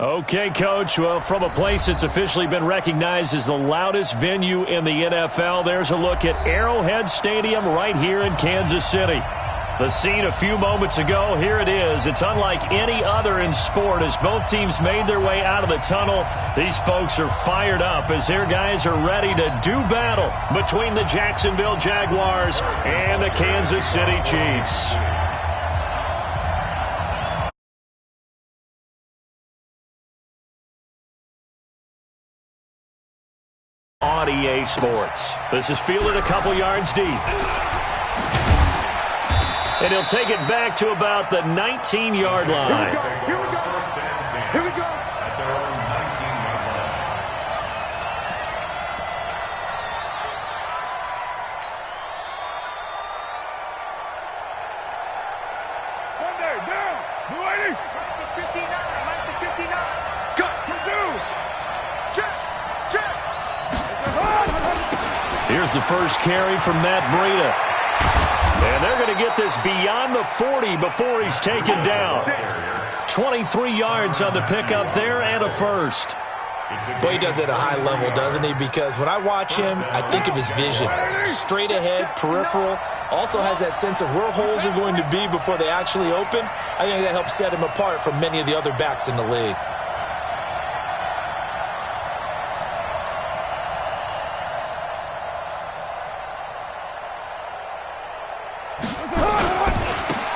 Okay, Coach. Well, from a place that's officially been recognized as the loudest venue in the NFL, there's a look at Arrowhead Stadium right here in Kansas City. The scene a few moments ago, here it is. It's unlike any other in sport as both teams made their way out of the tunnel. These folks are fired up as their guys are ready to do battle between the Jacksonville Jaguars and the Kansas City Chiefs. On EA Sports. This is fielded a couple yards deep. And he'll take it back to about the 19-yard line. Here we go. Here we go. At their own 19-yard line. One day, down. Blue 80. Minus 59. Minus 59. Go. Purdue. Check. Check. Here's the first carry from Matt Breida. And they're going to get this beyond the 40 before he's taken down. 23 yards on the pickup there and a first. Boy, he does it at a high level, doesn't he? Because when I watch him, I think of his vision. Straight ahead, peripheral. Also has that sense of where holes are going to be before they actually open. I think that helps set him apart from many of the other backs in the league.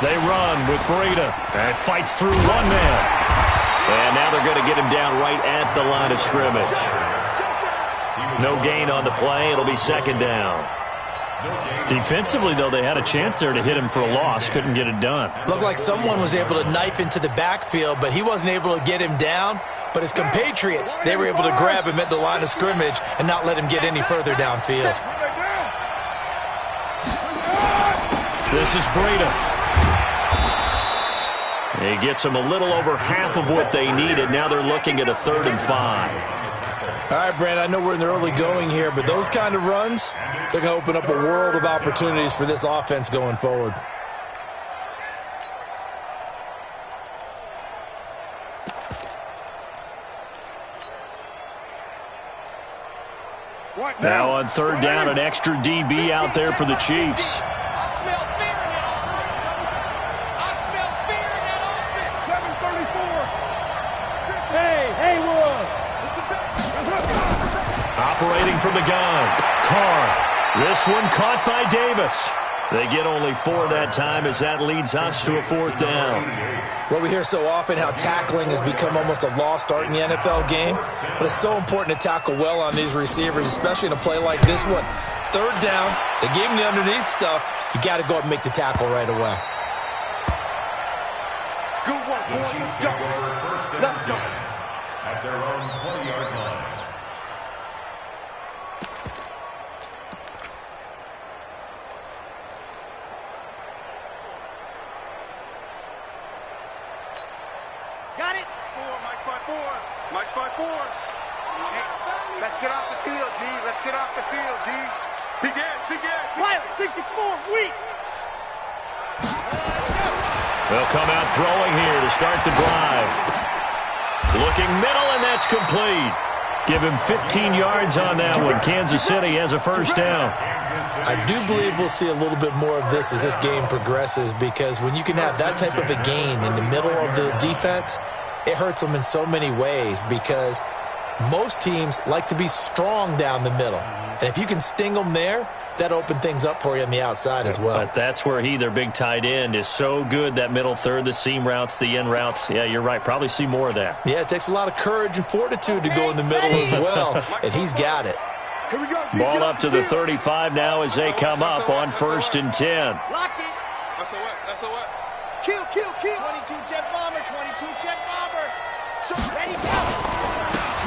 They run with Breida. And fights through one man. And now they're going to get him down right at the line of scrimmage. No gain on the play. It'll be second down. Defensively, though, they had a chance there to hit him for a loss. Couldn't get it done. Looked like someone was able to knife into the backfield, but he wasn't able to get him down. But his compatriots, they were able to grab him at the line of scrimmage and not let him get any further downfield. This is Breida. He gets them a little over half of what they needed. Now they're looking at a 3rd and 5. All right, Brand, I know we're in the early going here, but those kind of runs, they're going to open up a world of opportunities for this offense going forward. Now on 3rd down, an extra DB out there for the Chiefs. Operating from the gun, Carr. This one caught by Davis. They get only 4 that time as that leads us to a 4th down. Well, we hear so often how tackling has become almost a lost art in the NFL game. But it's so important to tackle well on these receivers, especially in a play like this one. 3rd down, they gave him the underneath stuff. You got to go up and make the tackle right away. Good work, boys. Let's go. Let's go. At their own 20-yard line. Got it. Mike by 4. Mike by 4. Hey, let's get off the field, D. Let's get off the field, D. Begin. Pilot 64, weak. They'll come out throwing here to start the drive. Looking middle, and that's complete. Give him 15 yards on that one. Kansas City has a 1st down. I do believe we'll see a little bit more of this as this game progresses, because when you can have that type of a gain in the middle of the defense, it hurts them in so many ways, because most teams like to be strong down the middle. And if you can sting them there, that opened things up for you on the outside as well. But that's where their big tight end, is so good, that middle third, the seam routes, the in routes. Yeah, you're right. Probably see more of that. Yeah, it takes a lot of courage and fortitude to go in the middle as well, and he's got it. Here we go. Ball up to the 35 now as they come up on 1st and 10. Lock it. That's a what? Kill. 22 jet bomber, 22 jet bomber. Ready, go.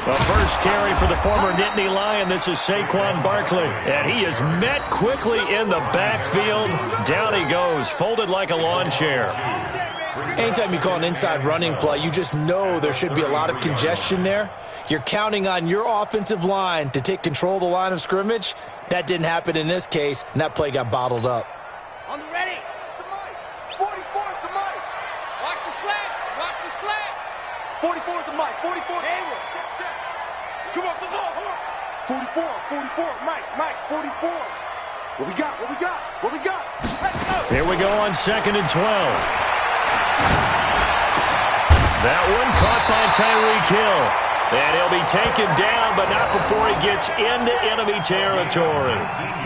The first carry for the former Nittany Lion. This is Saquon Barkley. And he is met quickly in the backfield. Down he goes, folded like a lawn chair. Anytime you call an inside running play, you just know there should be a lot of congestion there. You're counting on your offensive line to take control of the line of scrimmage. That didn't happen in this case, and that play got bottled up. On the ready. To Mike. 44 to Mike. Watch the slant. 44 to Mike. 44. Come off the ball. 44. Mike, 44. What we got? Let's go. Here we go on 2nd and 12. That one caught by Tyreek Hill. And he'll be taken down, but not before he gets into enemy territory.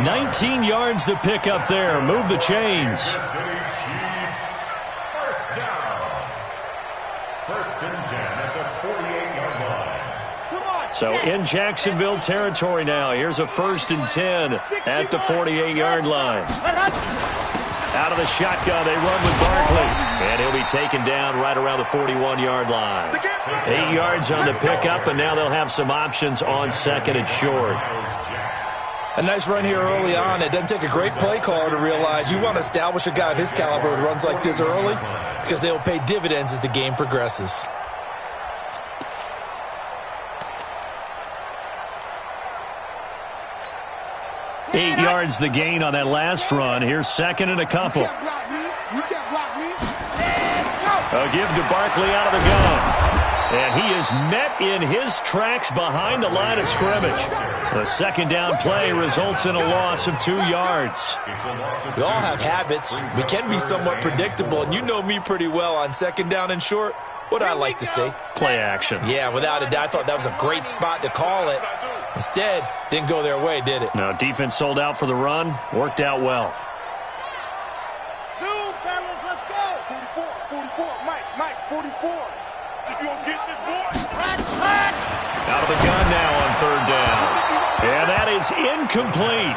19 yards to pick up there. Move the chains. First down. 1st and 10 at the 48-yard line. So in Jacksonville territory now. Here's a 1st and 10 at the 48-yard line. Out of the shotgun, they run with Barkley. And he'll be taken down right around the 41-yard line. 8 yards on the pickup, and now they'll have some options on 2nd and short. A nice run here early on. It doesn't take a great play caller to realize you want to establish a guy of his caliber with runs like this early because they'll pay dividends as the game progresses. Eight yards the gain on that last run. Here's 2nd and a couple. You can't block me. A give to Barkley out of the gun. And he is met in his tracks behind the line of scrimmage. The 2nd down play results in a loss of 2 yards. We all have habits. We can be somewhat predictable, and you know me pretty well on 2nd down and short. What I like to say? Play action. Yeah, without a doubt. I thought that was a great spot to call it. Instead, didn't go their way, did it? No, defense sold out for the run. Worked out well. Zoom, fellas, let's go. 44. Mike, 44. You gonna get this boy? Out of the gun now on 3rd down. And that is incomplete.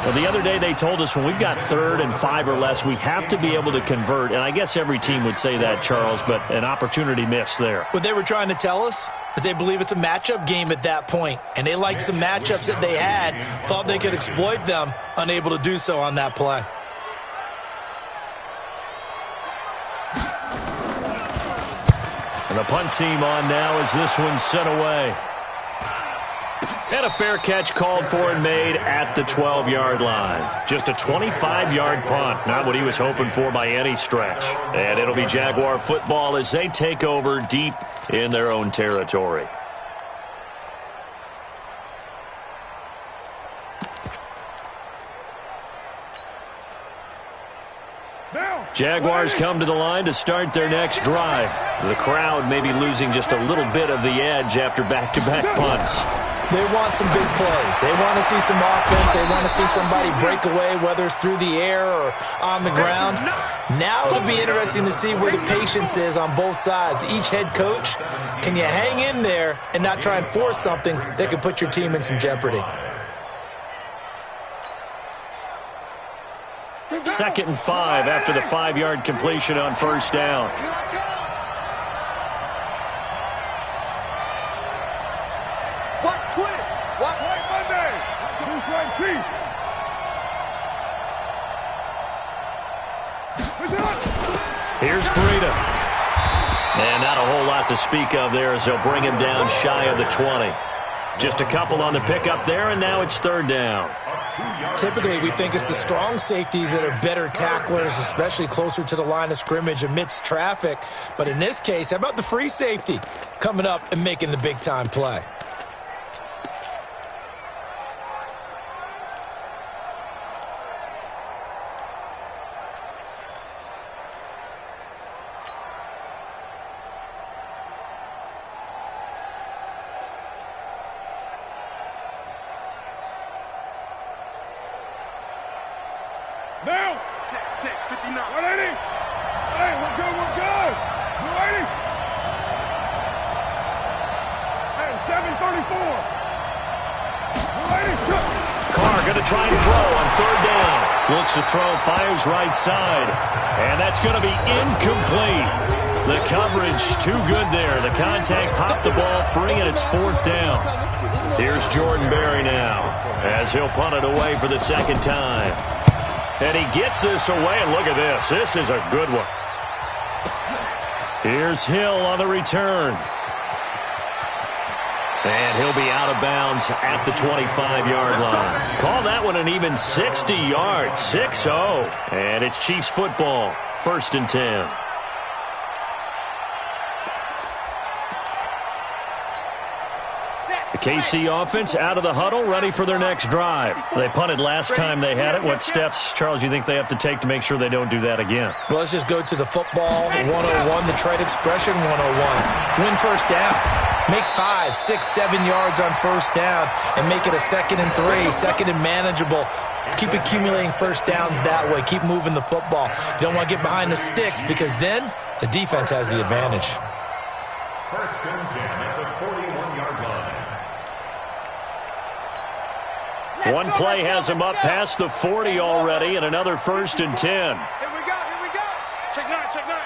Well, the other day they told us when we've got 3rd and 5 or less, we have to be able to convert. And I guess every team would say that, Charles, but an opportunity missed there. What they were trying to tell us is they believe it's a matchup game at that point. And they liked some matchups that they had, thought they could exploit them, unable to do so on that play. And the punt team on now as this one's sent away. And a fair catch called for and made at the 12-yard line. Just a 25-yard punt. Not what he was hoping for by any stretch. And it'll be Jaguar football as they take over deep in their own territory. Jaguars come to the line to start their next drive. The crowd may be losing just a little bit of the edge after back-to-back punts. They want some big plays. They want to see some offense. They want to see somebody break away, whether it's through the air or on the ground. Now it'll be interesting to see where the patience is on both sides. Each head coach, can you hang in there and not try and force something that could put your team in some jeopardy? 2nd and 5 after the 5-yard completion on 1st down. Watch Twitch. Watch White Monday. Who's right feet? Here's Breida. And not a whole lot to speak of there as they'll bring him down shy of the 20. Just a couple on the pickup there, and now it's 3rd down. Typically, we think it's the strong safeties that are better tacklers, especially closer to the line of scrimmage amidst traffic. But in this case, how about the free safety coming up and making the big-time play? Now! Check, 59. 180. Hey, we're good. 280. Hey, 734. 280. Carr going to try and throw on 3rd down. Looks to throw, fires right side. And that's going to be incomplete. The coverage too good there. The contact popped the ball free, and it's 4th down. Here's Jordan Berry now as he'll punt it away for the 2nd time. And he gets this away, and look at this. This is a good one. Here's Hill on the return. And he'll be out of bounds at the 25-yard line. Call that one an even 60 yards, 6-0. And it's Chiefs football, 1st and 10. KC offense out of the huddle, ready for their next drive. They punted last time they had it. What steps, Charles, you think they have to take to make sure they don't do that again? Well, let's just go to the football 101, the trade expression 101. Win first down. Make 5, 6, 7 yards on first down and make it a 2nd and 3, 2nd and manageable. Keep accumulating first downs that way. Keep moving the football. You don't want to get behind the sticks because then the defense has the advantage. First and 10 at the 41-yard line. One play has him up past the 40 already, and another 1st and 10. Here we go, here we go. Check 9, check 9.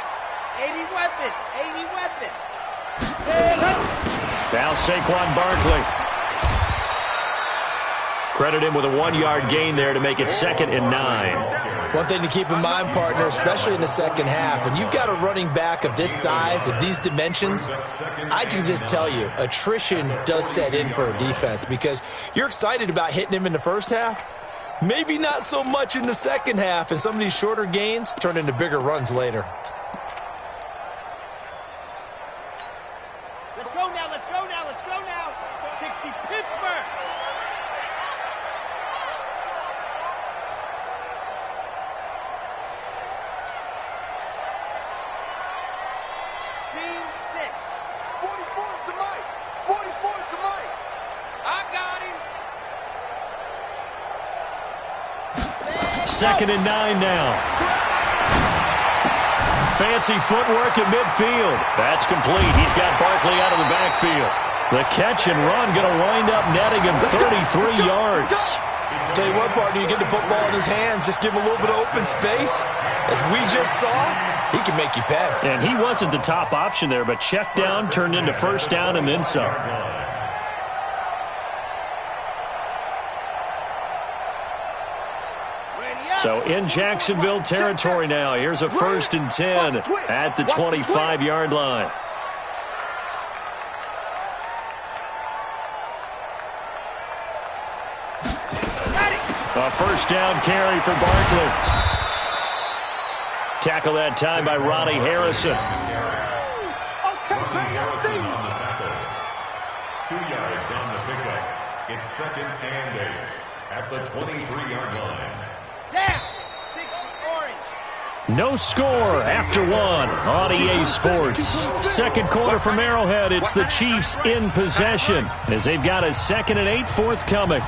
80 weapon, 80 weapon. Now Saquon Barkley. Credit him with a 1-yard gain there to make it 2nd and 9. One thing to keep in mind, partner, especially in the second half, when you've got a running back of this size, of these dimensions, I can just tell you, attrition does set in for a defense because you're excited about hitting him in the first half, maybe not so much in the second half, and some of these shorter gains turn into bigger runs later. Let's go now, let's go now, let's go now. 60 Pittsburgh. Scene 6. 44's to Mike. 44's to Mike. I got him. 2nd and 9 now. Fancy footwork at midfield. That's complete. He's got Barkley out of the backfield. The catch and run going to wind up netting him 33 yards. Tell you what, partner, you get the football in his hands, just give him a little bit of open space. As we just saw, he can make you pay. And he wasn't the top option there, but check down turned into first down and then some. So in Jacksonville territory now. Here's a 1st and 10 at the 25-yard line. A first down carry for Barkley. Tackle that time by Ronnie Harrison. Harrison on the tackle. 2 yards on the pickup. It's 2nd and 8 at the 23-yard line. Down. 60 orange. No score after 1 on EA Sports. Second quarter from Arrowhead. It's the Chiefs in possession as they've got a 2nd and 8 forthcoming.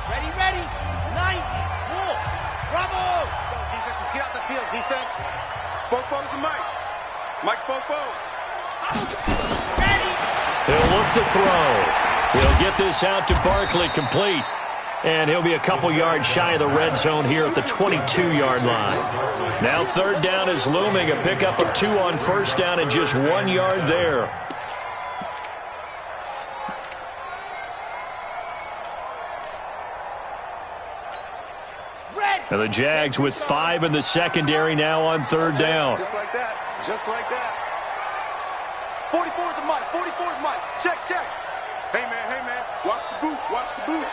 Ready. 90. Wolf. Bravo. Go, defense. Let's get out the field, defense. Bofo's to Mike. Mike's Bofo. Ready. He'll look to throw. He'll get this out to Barkley, complete. And he'll be a couple yards shy of the red zone here at the 22-yard line. Now 3rd down is looming. A pickup of 2 on first down and just 1 yard there. And the Jags with 5 in the secondary now on 3rd down. Just like that. Just like that. 44's to Mike. 44's Mike. Check. Hey, man. Watch the boot. Watch the boot.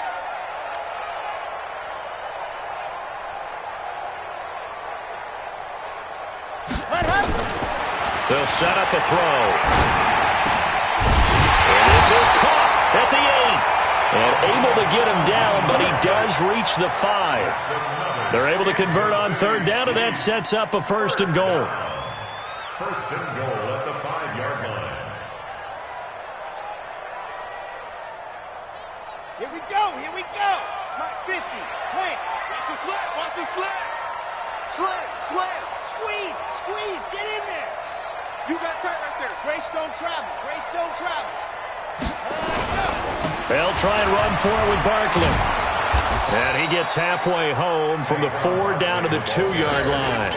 They'll set up a throw. And this is caught at the 8. And able to get him down, but he does reach the 5. They're able to convert on 3rd down, and that sets up a 1st and goal. 1st and goal at the 5-yard line. Here we go. Mike 50. Plant. Watch the slam. Slam. Squeeze. Get in there. You got tight right there. Greystone travel. They'll try and run forward with Barkley. And he gets halfway home from the 4 down to the 2-yard line.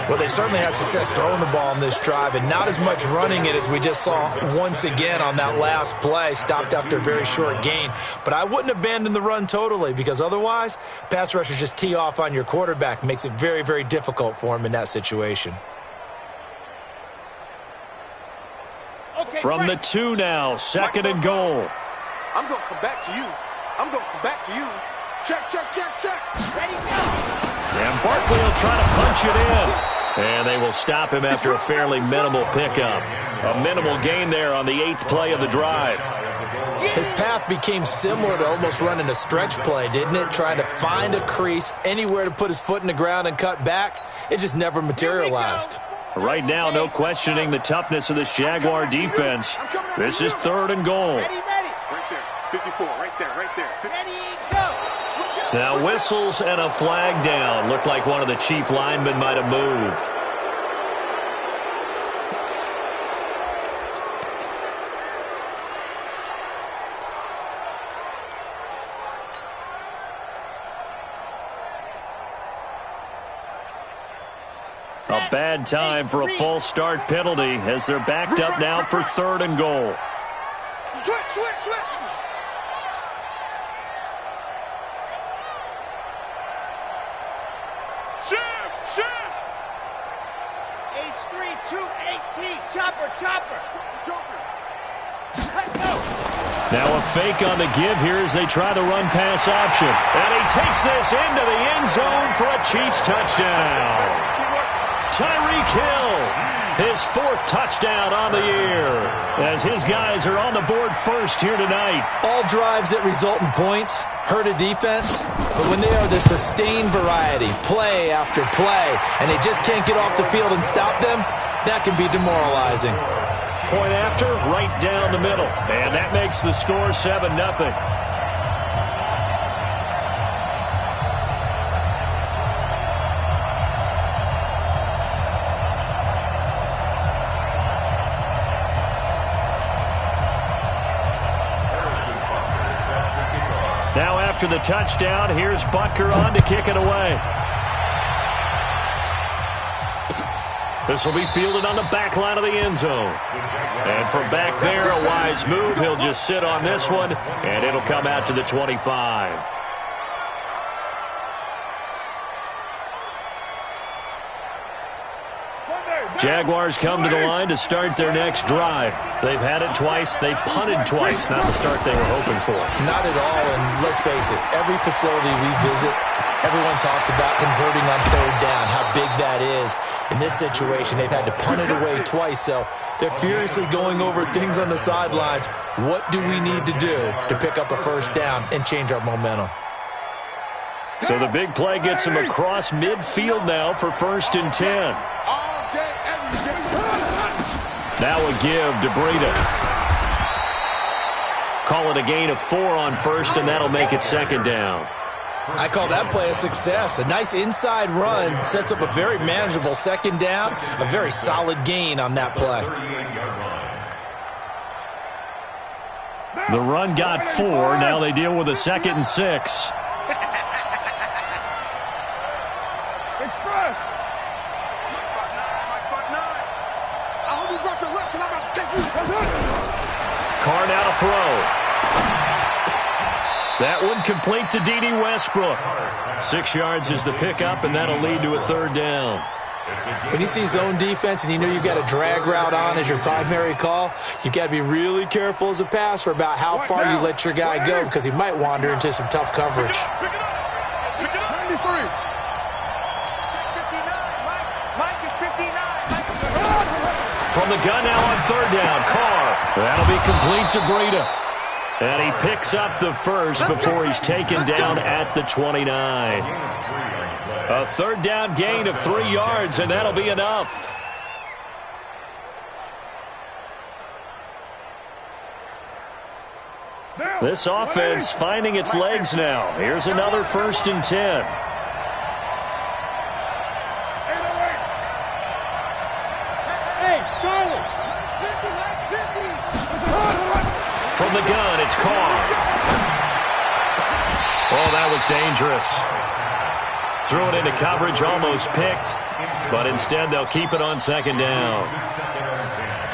Well, they certainly had success throwing the ball in this drive and not as much running it as we just saw once again on that last play. Stopped after a very short gain. But I wouldn't abandon the run totally because otherwise, pass rushers just tee off on your quarterback. Makes it very, very difficult for him in that situation. Okay, From the 2 now, 2nd and goal. I'm going to come back to you. Check. Ready, go. And Barkley will try to punch it in. And they will stop him after a fairly minimal pickup. A minimal gain there on the 8th play of the drive. His path became similar to almost running a stretch play, didn't it? Trying to find a crease, anywhere to put his foot in the ground and cut back. It just never materialized. Right now, no questioning the toughness of this Jaguar defense. This is 3rd and goal. Ready. Right there. 54, right there. Ready, go. Now whistles and a flag down. Looked like one of the chief linemen might have moved. A bad time for a false start penalty as they're backed up now for 3rd and goal. Switch. Shift. H3, 218. Chopper. Let go. Now a fake on the give here as they try the run-pass option. And he takes this into the end zone for a Chiefs touchdown. Tyreek Hill, his 4th touchdown on the year, as his guys are on the board first here tonight. All drives that result in points hurt a defense, but when they are the sustained variety, play after play, and they just can't get off the field and stop them, that can be demoralizing. Point after, right down the middle, and that makes the score 7-0. Now after the touchdown, here's Butker on to kick it away. This will be fielded on the back line of the end zone. And from back there, a wise move. He'll just sit on this one, and it'll come out to the 25. Jaguars come to the line to start their next drive. They've had it twice. They've punted twice. Not the start they were hoping for. Not at all, and let's face it, every facility we visit, everyone talks about converting on 3rd down, how big that is. In this situation, they've had to punt it away twice, so they're furiously going over things on the sidelines. What do we need to do to pick up a 1st down and change our momentum? So the big play gets him across midfield now for 1st and 10. Now a give to Breida. Call it a gain of 4 on 1st, and that'll make it 2nd down. I call that play a success. A nice inside run sets up a very manageable 2nd down, a very solid gain on that play. The run got 4. Now they deal with a 2nd and 6. Carr now to throw. That one complete to D.D. Westbrook. 6 yards is the pickup, and that'll lead to a 3rd down. When you see zone defense and you know you've got a drag route on as your primary call, you've got to be really careful as a passer about how far you let your guy go because he might wander into some tough coverage. From the gun now on 3rd down, Carr. That'll be complete to Breida. And he picks up the 1st before he's taken down at the 29. A 3rd down gain of 3 yards, and that'll be enough. This offense finding its legs now. Here's another 1st and 10. From the gun, it's Carr. Oh, that was dangerous. Threw it into coverage, almost picked, but instead they'll keep it on 2nd down.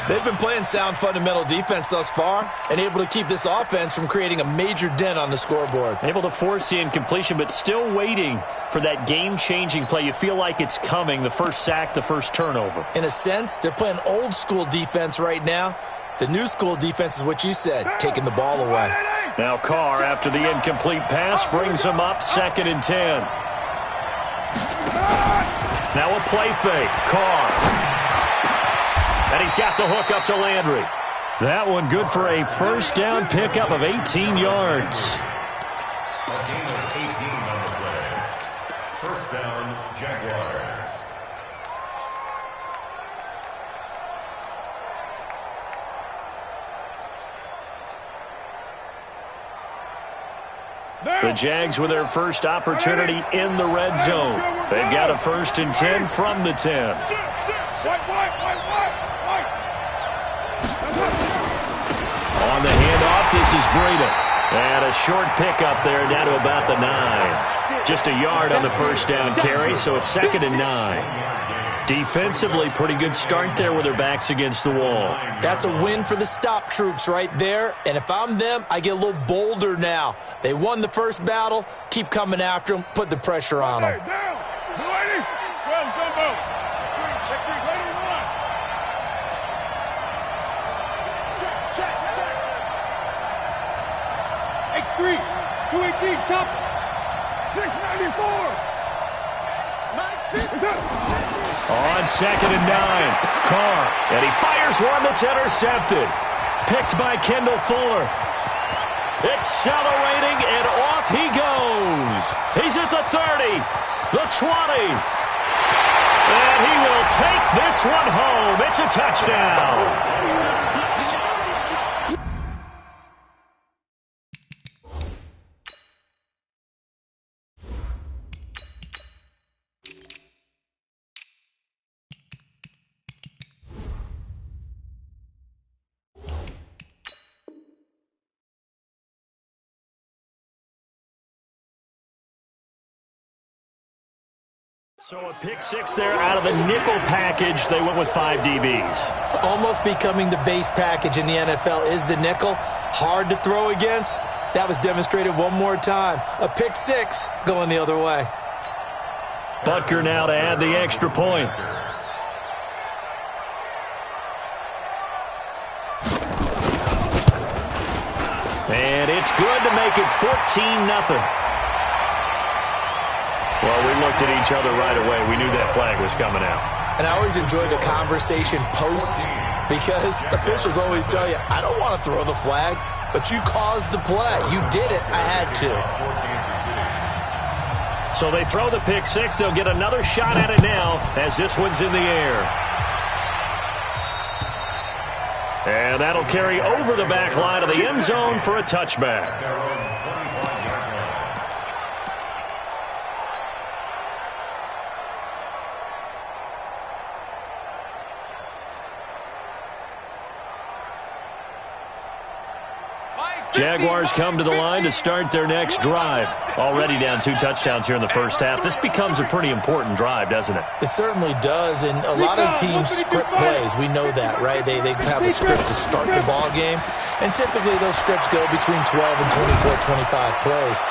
They've been playing sound fundamental defense thus far and able to keep this offense from creating a major dent on the scoreboard. Able to force the incompletion, but still waiting for that game-changing play. You feel like it's coming, the first sack, the first turnover. In a sense, they're playing old-school defense right now. The new school defense is what you said, taking the ball away. Now Carr, after the incomplete pass, brings him up 2nd and 10. Now a play fake. Carr. And he's got the hook up to Landry. That one good for a first down pickup of 18 yards. A gain of 18 on the play. First down, Jaguars. The Jags with their first opportunity in the red zone. They've got a 1st and 10 from the 10. On the handoff, this is Breida. And a short pickup there down to about the 9. Just a yard on the first down carry, so it's 2nd and 9. Defensively, pretty good start there with their backs against the wall. That's a win for the stop troops right there. And if I'm them, I get a little bolder now. They won the first battle. Keep coming after them. Put the pressure on them. X3, 218, chop, 694. On 2nd and 9, Carr, and he fires one that's intercepted. Picked by Kendall Fuller. Accelerating, and off he goes. He's at the 30, the 20. And he will take this one home. It's a touchdown. So a pick 6 there out of the nickel package. They went with 5 DBs. Almost becoming the base package in the NFL is the nickel. Hard to throw against. That was demonstrated one more time. A pick 6 going the other way. Butker now to add the extra point. And it's good to make it 14-0. Well, we looked at each other right away. We knew that flag was coming out. And I always enjoy the conversation post because officials always tell you, I don't want to throw the flag, but you caused the play. You did it. I had to. So they throw the pick 6. They'll get another shot at it now as this one's in the air. And that'll carry over the back line of the end zone for a touchback. Jaguars come to the line to start their next drive. Already down 2 touchdowns here in the first half. This becomes a pretty important drive, doesn't it? It certainly does, and a lot of teams script plays. We know that, right? They have a script to start the ball game, and typically those scripts go between 12 and 24, 25 plays.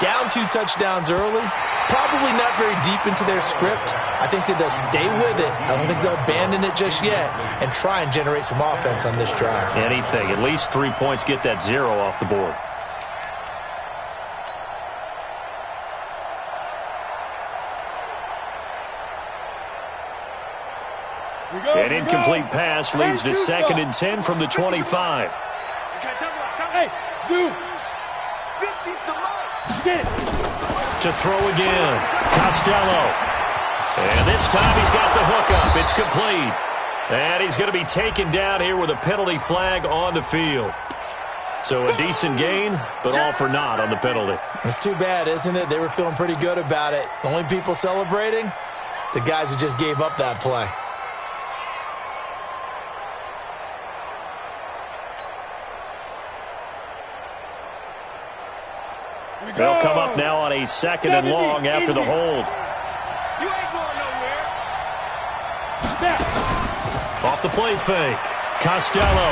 Down 2 touchdowns early, probably not very deep into their script. I think that they'll stay with it. I don't think they'll abandon it just yet and try and generate some offense on this drive. Anything. At least 3 points, get that 0 off the board. An incomplete pass leads to 2nd and 10 from the 25. Hey, Zoo. To throw again, Costello. And this time he's got the hook up. It's complete. And he's going to be taken down here with a penalty flag on the field. So a decent gain, but all for naught on the penalty. It's too bad, isn't it? They were feeling pretty good about it. The only people celebrating, the guys who just gave up that play. They'll come up now on a 2nd and long after the hold. You ain't going nowhere. Off the play fake. Costello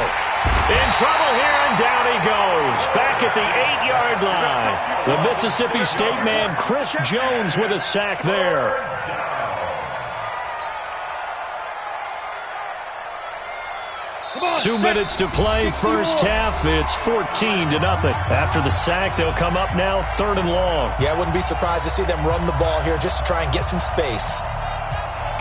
in trouble here, and down he goes. Back at the 8-yard line. The Mississippi State man, Chris Jones, with a sack there. 2 minutes to play, first half. It's 14-0. After the sack, they'll come up now 3rd and long. Yeah, I wouldn't be surprised to see them run the ball here just to try and get some space.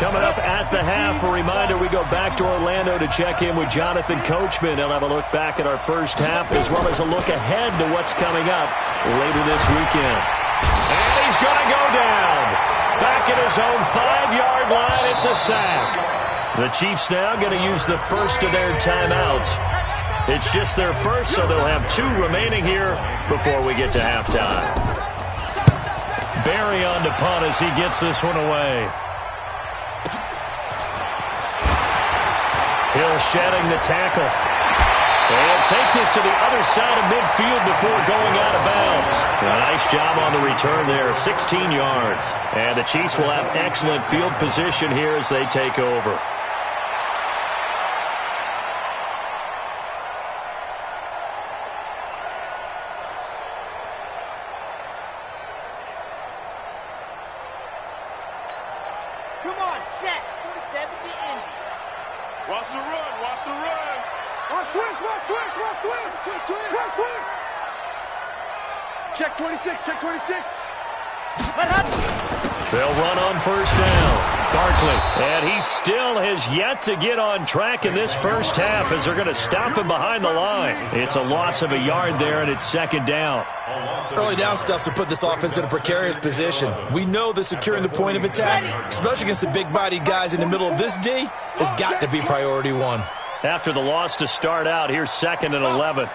Coming up at the half, a reminder, we go back to Orlando to check in with Jonathan Coachman. He'll have a look back at our first half as well as a look ahead to what's coming up later this weekend. And he's going to go down. Back at his own 5-yard line, it's a sack. The Chiefs now going to use the first of their timeouts. It's just their first, so they'll have 2 remaining here before we get to halftime. Barry on to punt as he gets this one away. Hill shedding the tackle. They'll take this to the other side of midfield before going out of bounds. A nice job on the return there, 16 yards. And the Chiefs will have excellent field position here as they take over. Come on, set. 70 in. Watch the run. Watch the run. Watch twist. Watch twist. Watch twist. Twist, twist. Twist, twist. Check 26. Check 26. They'll run on first down. Barkley. And he still has yet to get on track in this first half as they're going to stop him behind the line. It's a loss of a yard there, and it's 2nd down. Early down stuff to put this offense in a precarious position. We know that securing the point of attack, especially against the big-bodied guys in the middle of this D, has got to be priority 1. After the loss to start out, here's 2nd and 11.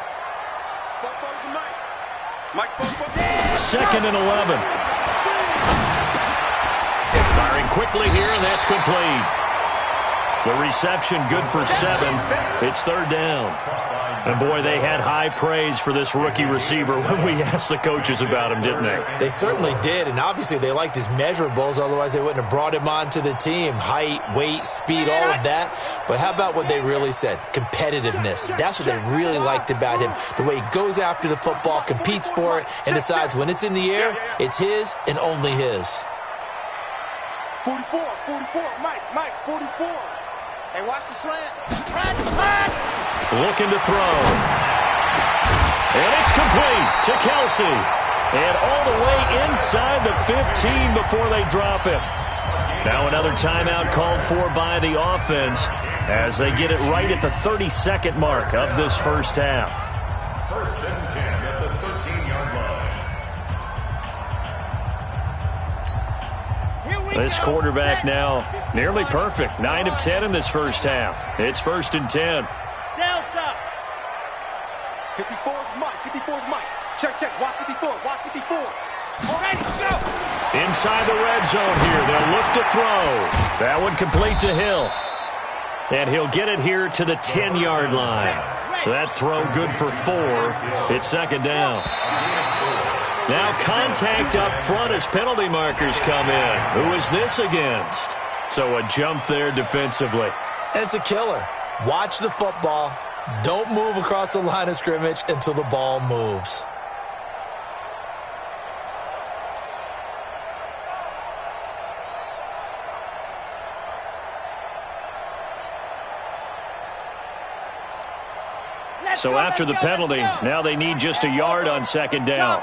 2nd and 11. Firing quickly here, and that's complete. The reception good for 7. It's 3rd down. And, boy, they had high praise for this rookie receiver when we asked the coaches about him, didn't they? They certainly did, and obviously they liked his measurables. Otherwise, they wouldn't have brought him onto the team. Height, weight, speed, all of that. But how about what they really said? Competitiveness. That's what they really liked about him. The way he goes after the football, competes for it, and decides when it's in the air, it's his and only his. 44, Mike, 44. Hey, watch the slant. Run. Looking to throw. And it's complete to Kelsey. And all the way inside the 15 before they drop it. Now another timeout called for by the offense as they get it right at the 32nd mark of this first half. 1st and 10 at the 13-yard line. This quarterback now nearly perfect. 9 of 10 in this first half. It's 1st and 10. Delta. 54's Mike. Check. Watch 54. All right, go. Inside the red zone here. They'll look to throw. That one complete to Hill. And he'll get it here to the 10-yard line. That throw good for 4. It's 2nd down. Now contact up front as penalty markers come in. Who is this against? So a jump there defensively. And it's a killer. Watch the football. Don't move across the line of scrimmage until the ball moves. So after the penalty, now they need just a yard on 2nd down.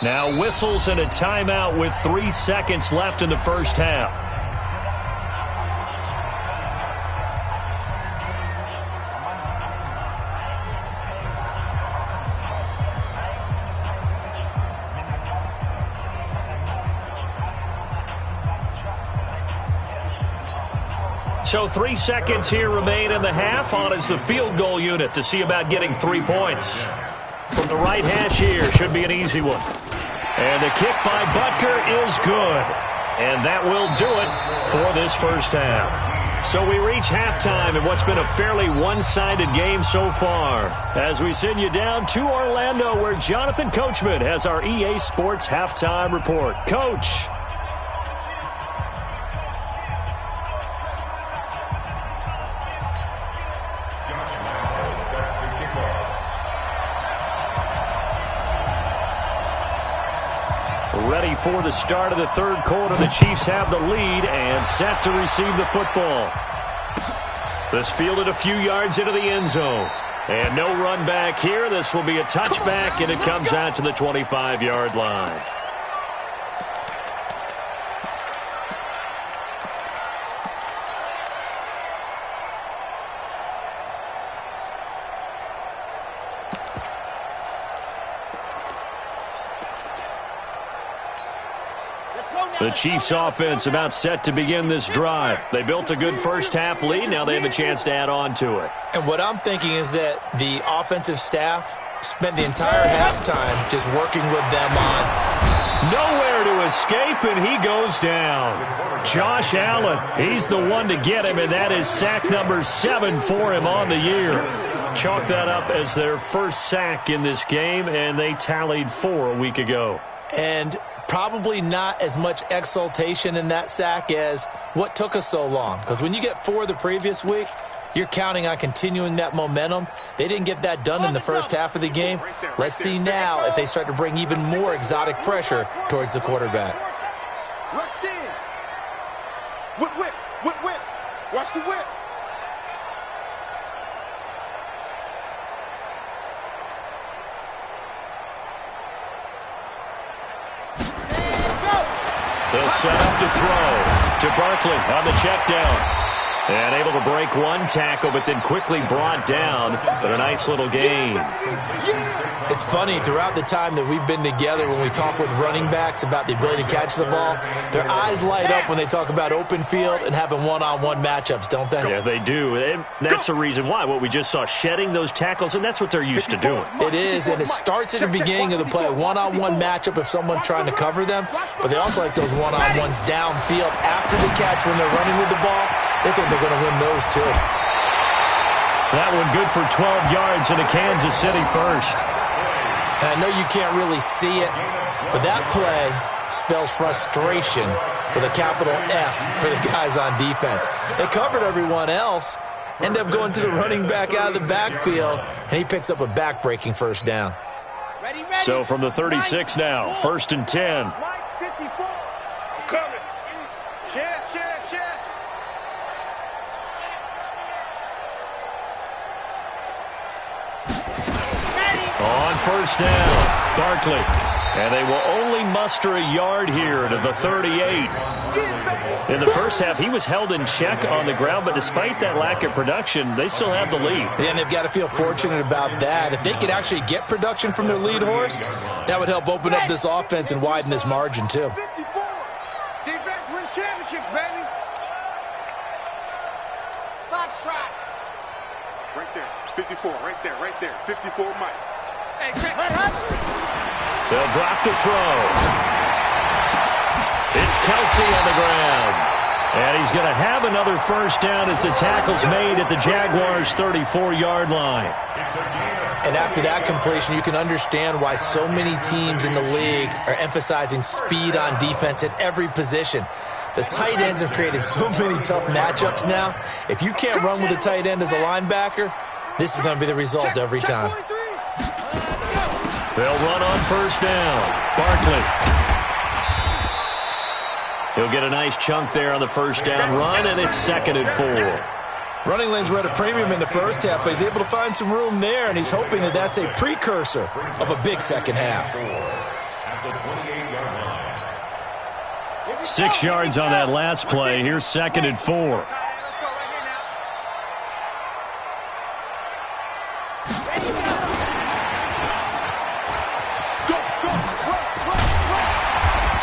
Now whistles and a timeout with 3 seconds left in the first half. So 3 seconds here remain in the half. On is the field goal unit to see about getting 3 points. From the right hash here, should be an easy one. And the kick by Butker is good. And that will do it for this first half. So we reach halftime in what's been a fairly one-sided game so far. As we send you down to Orlando, where Jonathan Coachman has our EA Sports halftime report. Coach. Ready for the start of the third quarter. The Chiefs have the lead and set to receive the football. This fielded a few yards into the end zone. And no run back here. This will be a touchback, and it comes out to the 25-yard line. The Chiefs offense about set to begin this drive. They built a good first-half lead. Now they have a chance to add on to it. And what I'm thinking is that the offensive staff spent the entire halftime just working with them on. Nowhere to escape, and he goes down. Josh Allen, he's the one to get him, and that is sack number 7 for him on the year. Chalk that up as their first sack in this game, and they tallied 4 a week ago. And probably not as much exultation in that sack as what took us so long. Because when you get 4 the previous week, you're counting on continuing that momentum. They didn't get that done in the first half of the game. Let's see now if they start to bring even more exotic pressure towards the quarterback. Rush in. Whip, whip, whip, whip. Watch the whip. They'll set up to throw to Barkley on the check down. And able to break one tackle, but then quickly brought down. But a nice little gain. It's funny, throughout the time that we've been together, when we talk with running backs about the ability to catch the ball, their eyes light up when they talk about open field and having one-on-one matchups, don't they? Yeah, they do. And that's the reason why. What we just saw, shedding those tackles, and that's what they're used to doing. It is, and it starts at the beginning of the play. One-on-one matchup if someone's trying to cover them, but they also like those one-on-ones downfield after the catch when they're running with the ball. They think they're going to win those, too. That one good for 12 yards into Kansas City first. And I know you can't really see it, but that play spells frustration with a capital F for the guys on defense. They covered everyone else, end up going to the running back out of the backfield, and he picks up a back-breaking first down. So from the 36 now, 1st and 10. Mike 54. I'm coming. Share. On first down, Barkley. And they will only muster a yard here to the 38. In the first half, he was held in check on the ground, but despite that lack of production, they still have the lead. And they've got to feel fortunate about that. If they could actually get production from their lead horse, that would help open up this offense and widen this margin, too. 54. Defense wins championships, baby. Fox try. Right there. 54, right there. 54, Mike. Hey, check. They'll drop the throw. It's Kelsey on the ground. And he's going to have another first down as the tackle's made at the Jaguars' 34-yard line. And after that completion, you can understand why so many teams in the league are emphasizing speed on defense at every position. The tight ends have created so many tough matchups now. If you can't run with a tight end as a linebacker, this is going to be the result every time. They'll run on first down. Barkley. He'll get a nice chunk there on the first down run, and it's 2nd and 4. Running lanes were at a premium in the first half, but he's able to find some room there, and he's hoping that that's a precursor of a big second half. 6 yards on that last play. Here's 2nd and 4.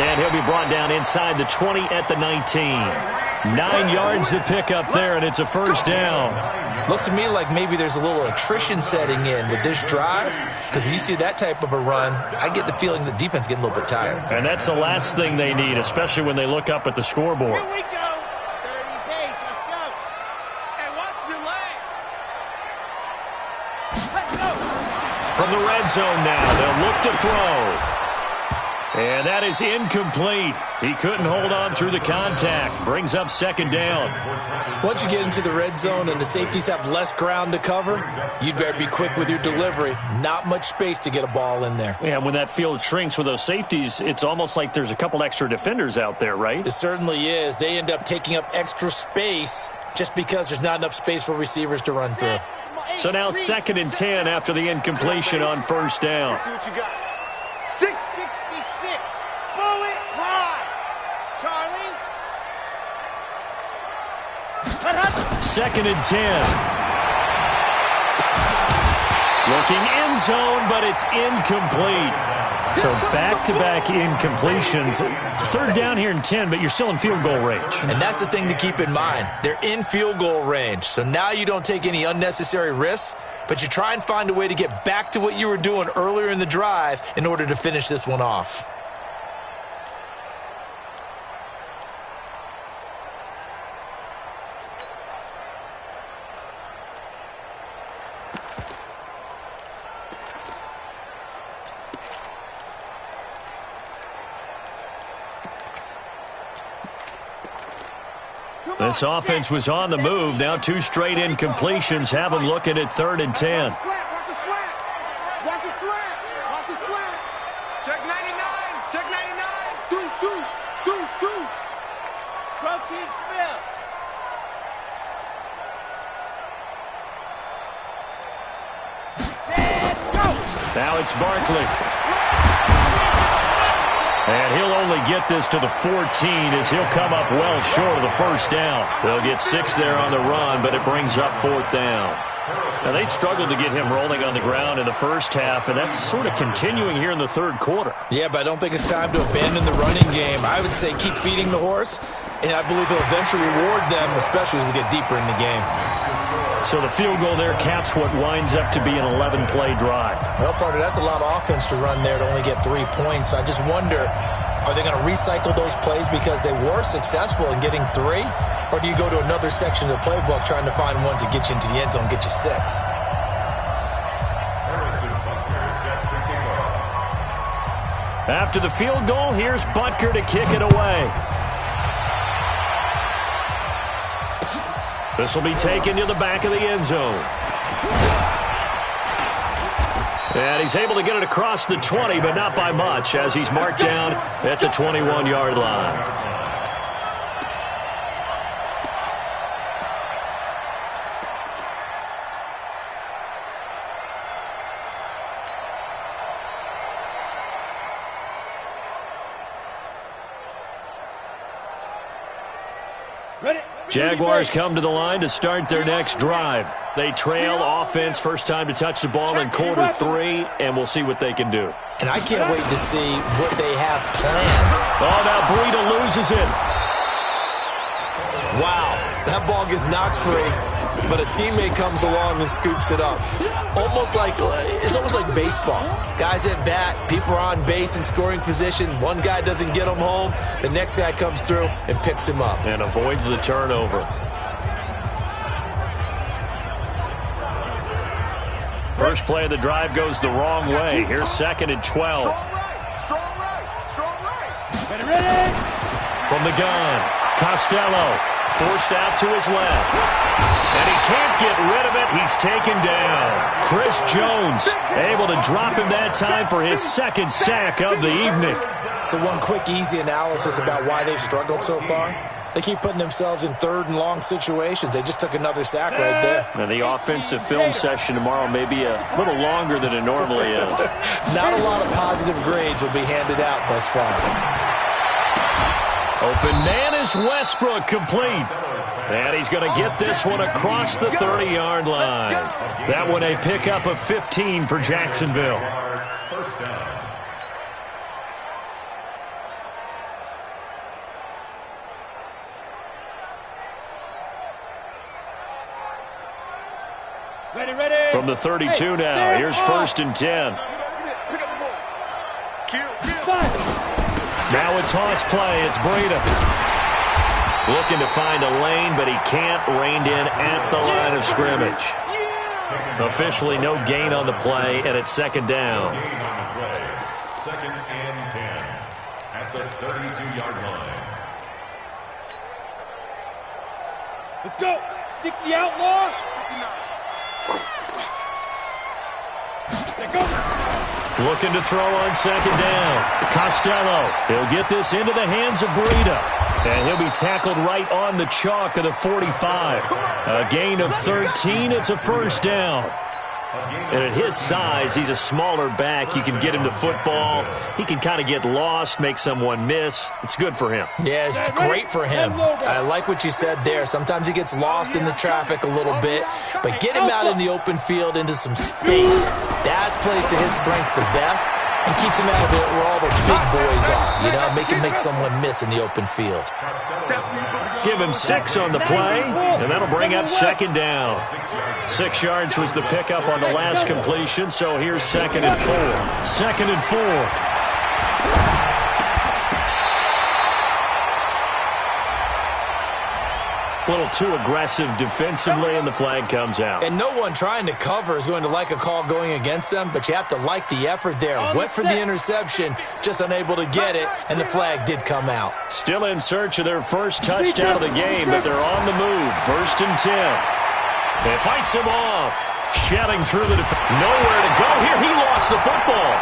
And he'll be brought down inside the 20 at the 19. 9 yards to pick up there, and it's a first down. Looks to me like maybe there's a little attrition setting in with this drive, because when you see that type of a run, I get the feeling the defense getting a little bit tired. And that's the last thing they need, especially when they look up at the scoreboard. Here we go. 30 pace. Let's go. Hey, watch the leg. Let's go. From the red zone now, they'll look to throw. And that is incomplete. He couldn't hold on through the contact. Brings up second down. Once you get into the red zone and the safeties have less ground to cover, you'd better be quick with your delivery. Not much space to get a ball in there. Yeah, when that field shrinks with those safeties, it's almost like there's a couple extra defenders out there, right? It certainly is. They end up taking up extra space just because there's not enough space for receivers to run through. So now 2nd and 10 after the incompletion on first down. See what you got. 666. Bullet ride. Charlie. 2nd and 10. Looking end zone, but it's incomplete. So back-to-back incompletions. 3rd down here and 10, but you're still in field goal range. And that's the thing to keep in mind. They're in field goal range. So now you don't take any unnecessary risks, but you try and find a way to get back to what you were doing earlier in the drive in order to finish this one off. This offense was on the move. Now 2 straight incompletions have them looking at 3rd and 10. Watch his flat. Watch his flat. Watch his flat. Check 99. Check 99. Deuce, deuce, deuce, deuce. Protein spill. Set, go. Now it's Barkley. And he'll only get this to the 14 as he'll come up well short of the first down. They'll get 6 there on the run, but it brings up 4th down. Now, they struggled to get him rolling on the ground in the first half, and that's sort of continuing here in the 3rd quarter. Yeah, but I don't think it's time to abandon the running game. I would say keep feeding the horse, and I believe he'll eventually reward them, especially as we get deeper in the game. So the field goal there caps what winds up to be an 11-play drive. Well, partner, that's a lot of offense to run there to only get 3 points. I just wonder, are they going to recycle those plays because they were successful in getting 3? Or do you go to another section of the playbook trying to find ones that get you into the end zone and get you 6? After the field goal, here's Butker to kick it away. This will be taken to the back of the end zone. And he's able to get it across the 20, but not by much, as he's marked down at the 21-yard line. Jaguars come to the line to start their next drive. They trail offense first time to touch the ball in quarter 3, and we'll see what they can do. And I can't wait to see what they have planned. Oh, now Breida loses it. Wow, that ball gets knocked free, but a teammate comes along and scoops it up. It's almost like baseball. Guys at bat, people are on base in scoring position. One guy doesn't get him home. The next guy comes through and picks him up. And avoids the turnover. First play of the drive goes the wrong way. Here's 2nd and 12. Strong right. Ready? From the gun, Costello. Forced out to his left. And he can't get rid of it. He's taken down. Chris Jones able to drop him that time for his 2nd sack of the evening. So one quick, easy analysis about why they've struggled so far. They keep putting themselves in 3rd and long situations. They just took another sack right there. And the offensive film session tomorrow may be a little longer than it normally is. Not a lot of positive grades will be handed out thus far. Open man is Westbrook, complete. And he's going to get this one across the 30-yard line. That one a pickup of 15 for Jacksonville. First down. Ready. From the 32 now, here's 1st and 10. Now a toss play, it's Breida. Looking to find a lane, but he can't. Reined in at the line of scrimmage. Officially no gain on the play, and it's 2nd down. 2nd and 10. at the 32-yard line. Let's go. 60 outlaw. Let go. Looking to throw on second down. Costello. He'll get this into the hands of Breida. And he'll be tackled right on the chalk of the 45. A gain of 13. It's a first down. And at his size, he's a smaller back. You can get him to football. He can kind of get lost, make someone miss. It's good for him. Yeah, it's great for him. I like what you said there. Sometimes he gets lost in the traffic a little bit, but get him out in the open field into some space. That plays to his strengths the best and keeps him out of it where all the big boys are. You know, make him make someone miss in the open field. Give him 6 on the play, and that'll bring up second down. 6 yards was the pickup on the last completion, so here's 2nd and 4. 2nd and 4. A little too aggressive defensively, and the flag comes out. And no one trying to cover is going to like a call going against them, but you have to like the effort there. Went for the interception, just unable to get it, and the flag did come out. Still in search of their first touchdown of the game, but they're on the move. 1st and 10. They fights him off. Shouting through the defense. Nowhere to go here. He lost the football.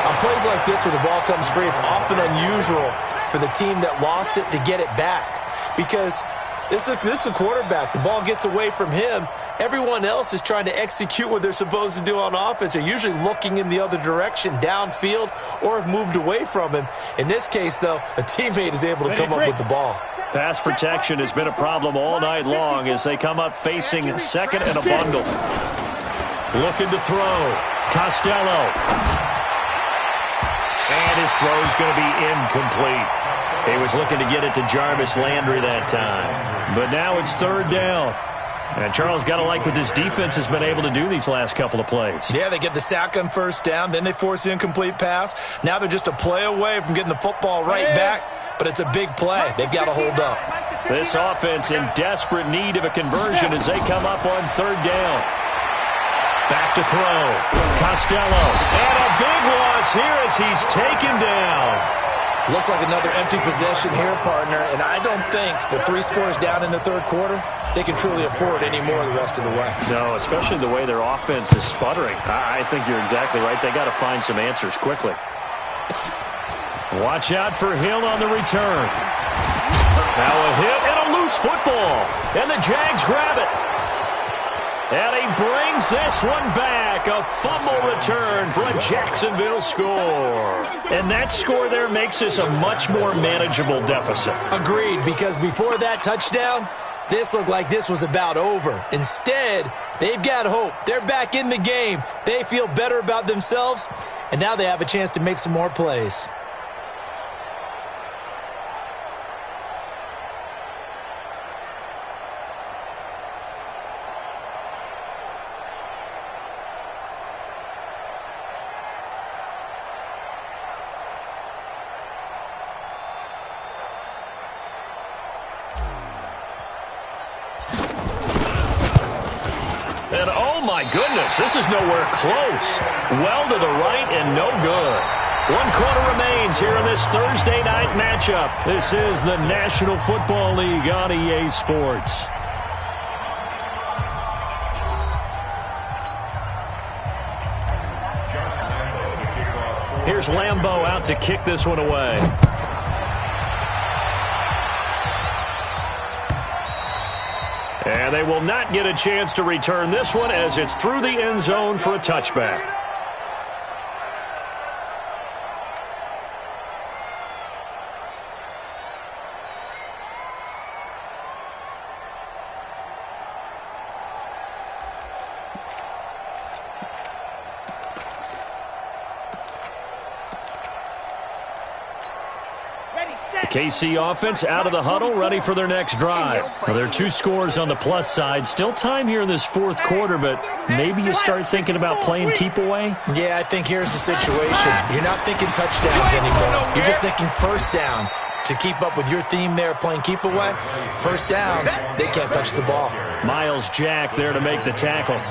On plays like this where the ball comes free, it's often unusual for the team that lost it to get it back, because this is the quarterback. The ball gets away from him. Everyone else is trying to execute what they're supposed to do on offense. They're usually looking in the other direction, downfield, or have moved away from him. In this case, though, a teammate is able to come up with the ball. Pass protection has been a problem all night long as they come up facing 2nd and a bundle. Looking to throw. Costello. And his throw is going to be incomplete. He was looking to get it to Jarvis Landry that time. But now it's 3rd down. And Charles, got to like what this defense has been able to do these last couple of plays. Yeah, they get the sack on 1st down, then they force the incomplete pass. Now they're just a play away from getting the football right back, but it's a big play. They've got to hold up. This offense in desperate need of a conversion as they come up on 3rd down. Back to throw. Costello. And a big loss here as he's taken down. Looks like another empty possession here, partner, and I don't think with 3 scores down in the 3rd quarter, they can truly afford any more the rest of the way. No, especially the way their offense is sputtering. I think you're exactly right. They got to find some answers quickly. Watch out for Hill on the return. Now a hit and a loose football, and the Jags grab it. And he brings this one back. A fumble return for a Jacksonville score. And that score there makes this a much more manageable deficit. Agreed, because before that touchdown, this looked like this was about over. Instead, they've got hope. They're back in the game. They feel better about themselves, and now they have a chance to make some more plays. And oh my goodness, this is nowhere close. Well to the right and no good. 1 quarter remains here in this Thursday night matchup. This is the National Football League on EA Sports. Here's Lambeau out to kick this one away. And they will not get a chance to return this one as it's through the end zone for a touchback. KC offense out of the huddle, ready for their next drive. Well, there are 2 scores on the plus side. Still time here in this 4th quarter, but maybe you start thinking about playing keep away? Yeah, I think here's the situation. You're not thinking touchdowns anymore. You're just thinking 1st downs. To keep up with your theme there, playing keep away, 1st downs, they can't touch the ball. Miles Jack there to make the tackle.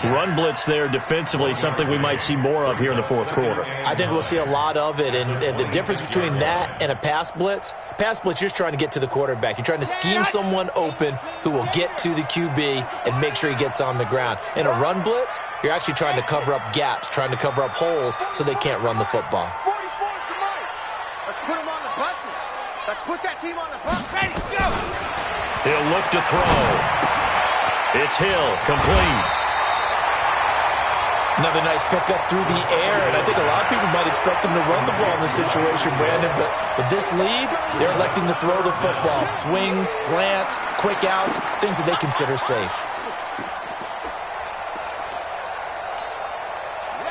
Run blitz there defensively, something we might see more of here in the fourth quarter. I think we'll see a lot of it, and the difference between that and a pass blitz, you're just trying to get to the quarterback. You're trying to scheme someone open who will get to the QB and make sure he gets on the ground. In a run blitz, you're actually trying to cover up gaps, trying to cover up holes so they can't run the football. 44 tonight. Let's put them on the buses. Let's put that team on the bus. Ready, go! He'll look to throw. It's Hill, complete. Another nice pickup through the air, and I think a lot of people might expect them to run the ball in this situation, Brandon, but with this lead, they're electing to throw the football. Swings, slants, quick outs, things that they consider safe.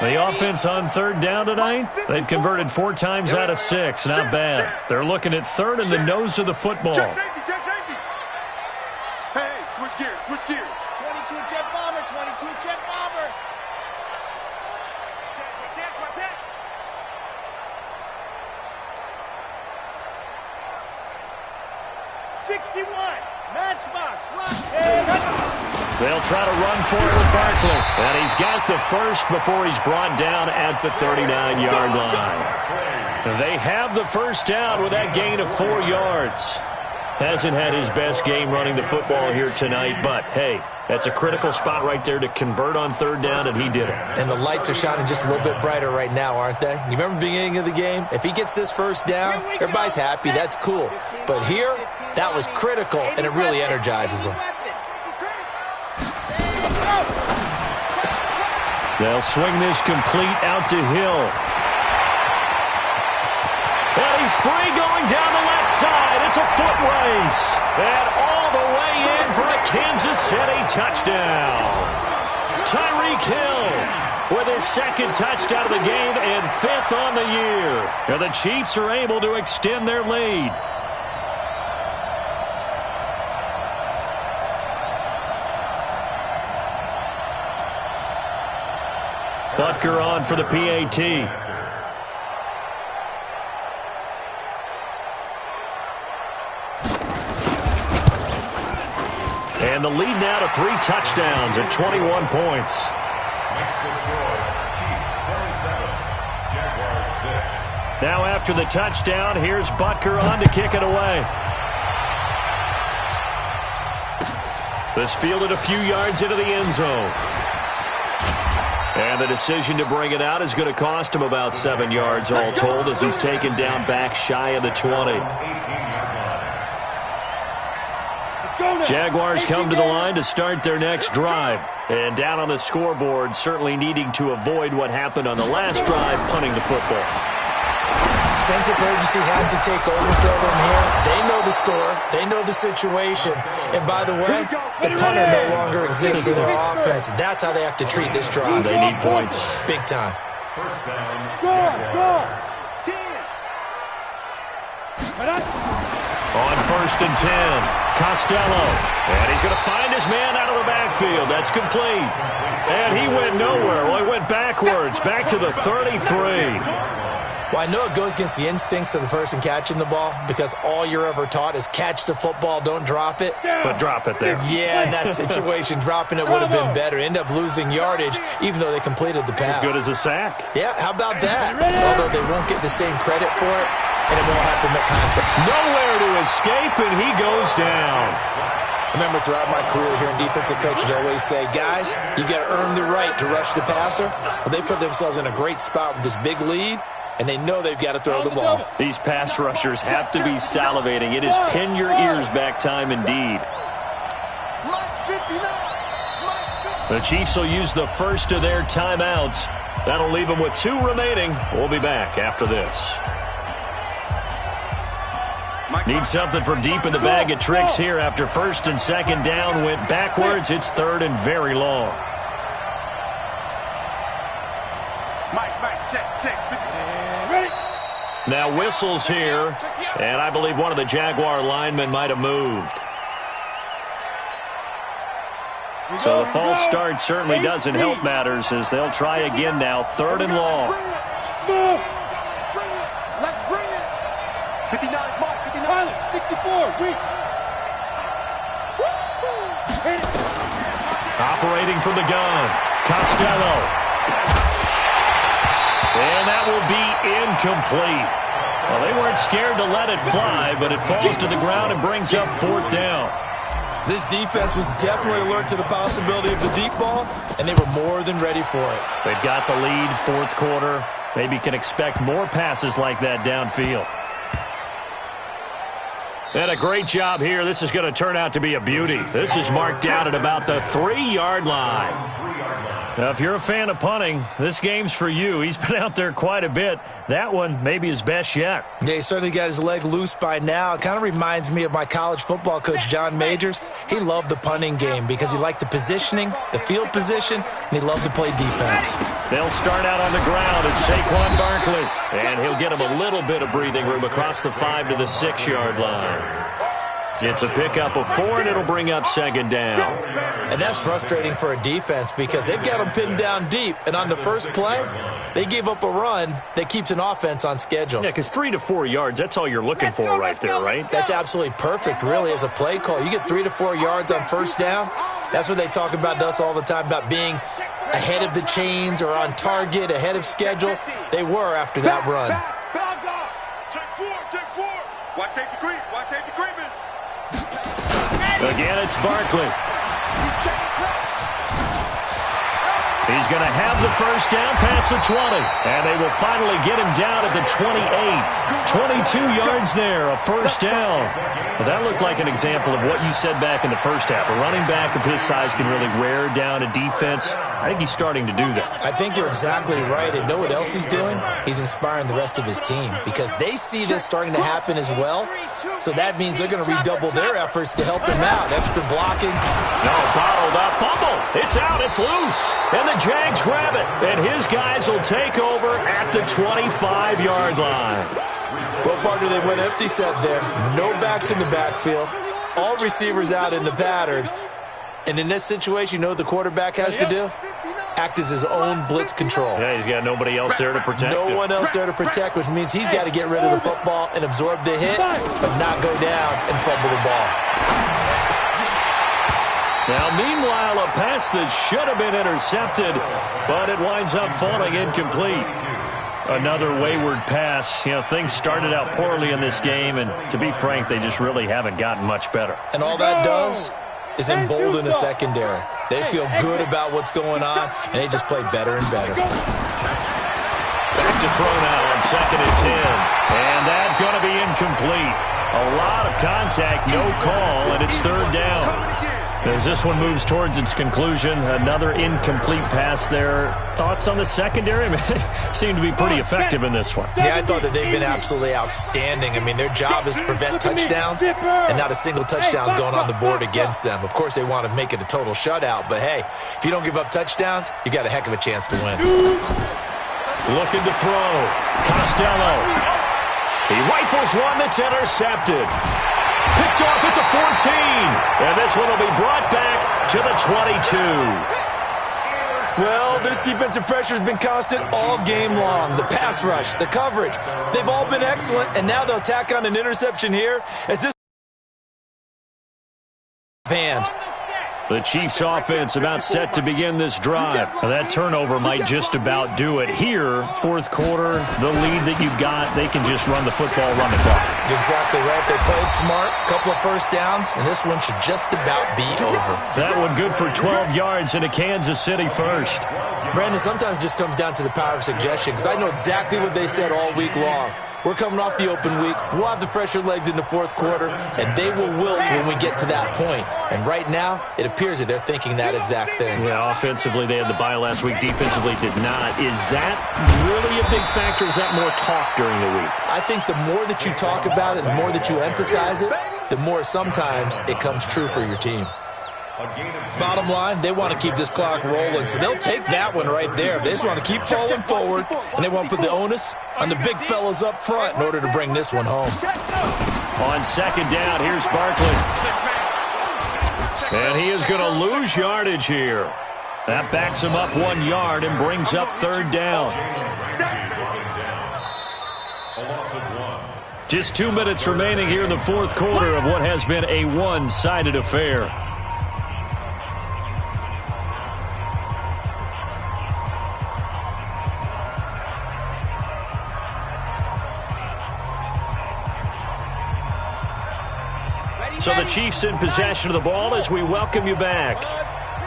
The offense on third down tonight, they've converted 4 times out of 6. Not bad. They're looking at third in the nose of the football. Check safety, check safety. Hey, switch gears, switch gears. 22 jet bomber, 22 jet bomber. 61, matchbox, locked in. They'll try to run for it with Barkley. And he's got the first before he's brought down at the 39-yard line. They have the first down with that gain of 4 yards. Hasn't had his best game running the football here tonight, but hey, that's a critical spot right there to convert on third down, and he did it. And the lights are shining just a little bit brighter right now, aren't they? You remember the beginning of the game? If he gets this first down, everybody's happy. That's cool. But here, that was critical, and it really energizes them. They'll swing this complete out to Hill. And he's free going down the left side. It's a foot race. And all the way in for a Kansas City touchdown. Tyreek Hill with his second touchdown of the game and 5th on the year. And the Chiefs are able to extend their lead. Butker on for the PAT. And the lead now to 3 touchdowns at 21 points. Next to score, Chiefs 27, Jaguars 6. Now after the touchdown, here's Butker on to kick it away. This fielded a few yards into the end zone. And the decision to bring it out is going to cost him about 7 yards all told as he's taken down back shy of the 20. Jaguars come to the line to start their next drive. And down on the scoreboard, certainly needing to avoid what happened on the last drive, punting the football. Sense of urgency has to take over for them here. They know the score. They know the situation. And by the way, the punter no longer exists for their offense. That's how they have to treat this drive. They need points. Big time. First down, Jaguars. On 1st and 10, Costello. And he's going to find his man out of the backfield. That's complete. And he went nowhere. Well, he went backwards, back to the 33. Well, I know it goes against the instincts of the person catching the ball because all you're ever taught is catch the football, don't drop it. But drop it there. Yeah, in that situation, dropping it would have been better. End up losing yardage, even though they completed the pass. As good as a sack. Yeah, how about that? Although they won't get the same credit for it, and it won't happen the contract. Nowhere to escape, and he goes down. Remember, throughout my career here in defensive coaches, I always say, guys, you got to earn the right to rush the passer. Well, they put themselves in a great spot with this big lead, and they know they've got to throw the ball. These pass rushers have to be salivating. It is pin your ears back time indeed. The Chiefs will use the first of their timeouts. That'll leave them with 2 remaining. We'll be back after this. Need something from deep in the bag of tricks here after 1st and 2nd down went backwards. It's 3rd and very long. Mike, check. Now whistles here, and I believe one of the Jaguar linemen might have moved. So the false start certainly doesn't help matters as they'll try again now, 3rd and long. Let's bring it. 59, Mike, 59. 64, weak. Operating from the gun, Costello. And that will be incomplete. Well, they weren't scared to let it fly, but it falls to the ground and brings up 4th down. This defense was definitely alert to the possibility of the deep ball, and they were more than ready for it. They've got the lead, 4th quarter. Maybe can expect more passes like that downfield. And a great job here. This is going to turn out to be a beauty. This is marked down at about the 3-yard line. Now, if you're a fan of punting, this game's for you. He's been out there quite a bit. That one maybe his best yet. Yeah, he certainly got his leg loose by now. It kind of reminds me of my college football coach, John Majors. He loved the punting game because he liked the positioning, the field position, and he loved to play defense. They'll start out on the ground at Saquon Barkley. And he'll get him a little bit of breathing room across the 5 to the 6-yard line. It's a pickup of 4, and it'll bring up 2nd down. And that's frustrating for a defense because they've got them pinned down deep. And on the first play, they gave up a run that keeps an offense on schedule. Yeah, because 3 to 4 yards, that's all you're looking for right there, right? That's absolutely perfect, really, as a play call. You get 3 to 4 yards on first down. That's what they talk about to us all the time, about being ahead of the chains or on target, ahead of schedule. They were after that run. Take 4. Watch safety creep. Watch safety creeping. Again, it's Barkley. He's going to have the first down past the 20. And they will finally get him down at the 28. 22 yards there, a first down. Well, that looked like an example of what you said back in the first half. A running back of his size can really wear down a defense. I think he's starting to do that. I think you're exactly right. And know what else he's doing? He's inspiring the rest of his team because they see this starting to happen as well. So that means they're going to redouble their efforts to help him out. Extra blocking. No, bottled up. Fumble. It's out. It's loose. And the Jags grab it. And his guys will take over at the 25-yard line. Well, partner, they went empty set there. No backs in the backfield. All receivers out in the pattern. And in this situation, you know what the quarterback has to do? Act as his own blitz control. Yeah, he's got nobody else there to protect him. No one else there to protect, which means he's got to get rid of the football and absorb the hit, but not go down and fumble the ball. Now, meanwhile, a pass that should have been intercepted, but it winds up falling incomplete. Another wayward pass. You know, things started out poorly in this game, and to be frank, they just really haven't gotten much better. And all that does is embolden the secondary. They feel good about what's going on, and they just play better and better. Back to throw now on 2nd and 10. And that's going to be incomplete. A lot of contact, no call, and it's 3rd down. As this one moves towards its conclusion, another incomplete pass there. Thoughts on the secondary? I mean, seem to be pretty effective in this one. Yeah, I thought that they've been absolutely outstanding. I mean, their job is to prevent touchdowns, and not a single touchdown's going on the board against them. Of course, they want to make it a total shutout, but hey, if you don't give up touchdowns, you got a heck of a chance to win. Looking to throw. Costello. He rifles one that's intercepted. Picked off at the 14. And this one will be brought back to the 22. Well, this defensive pressure has been constant all game long. The pass rush, the coverage, they've all been excellent, and now they'll tack on an interception here as this hand. The Chiefs offense about set to begin this drive. Now, that turnover might just about do it. Here, 4th quarter, the lead that you've got, they can just run the football, run the clock. You're exactly right. They played smart, couple of first downs, and this one should just about be over. That one good for 12 yards into Kansas City first. Brandon, sometimes it just comes down to the power of suggestion because I know exactly what they said all week long. We're coming off the open week. We'll have the fresher legs in the 4th quarter, and they will wilt when we get to that point. And right now, it appears that they're thinking that exact thing. Yeah, offensively, they had the bye last week. Defensively, did not. Is that really a big factor? Is that more talk during the week? I think the more that you talk about it, the more that you emphasize it, the more sometimes it comes true for your team. Bottom line, they want to keep this clock rolling, so they'll take that one right there. They just want to keep falling forward, and they want to put the onus on the big fellas up front in order to bring this one home. On 2nd down, here's Barkley. And he is going to lose yardage here. That backs him up 1 yard and brings up 3rd down. Just 2 minutes remaining here in the 4th quarter of what has been a one-sided affair. So the Chiefs in possession of the ball as we welcome you back.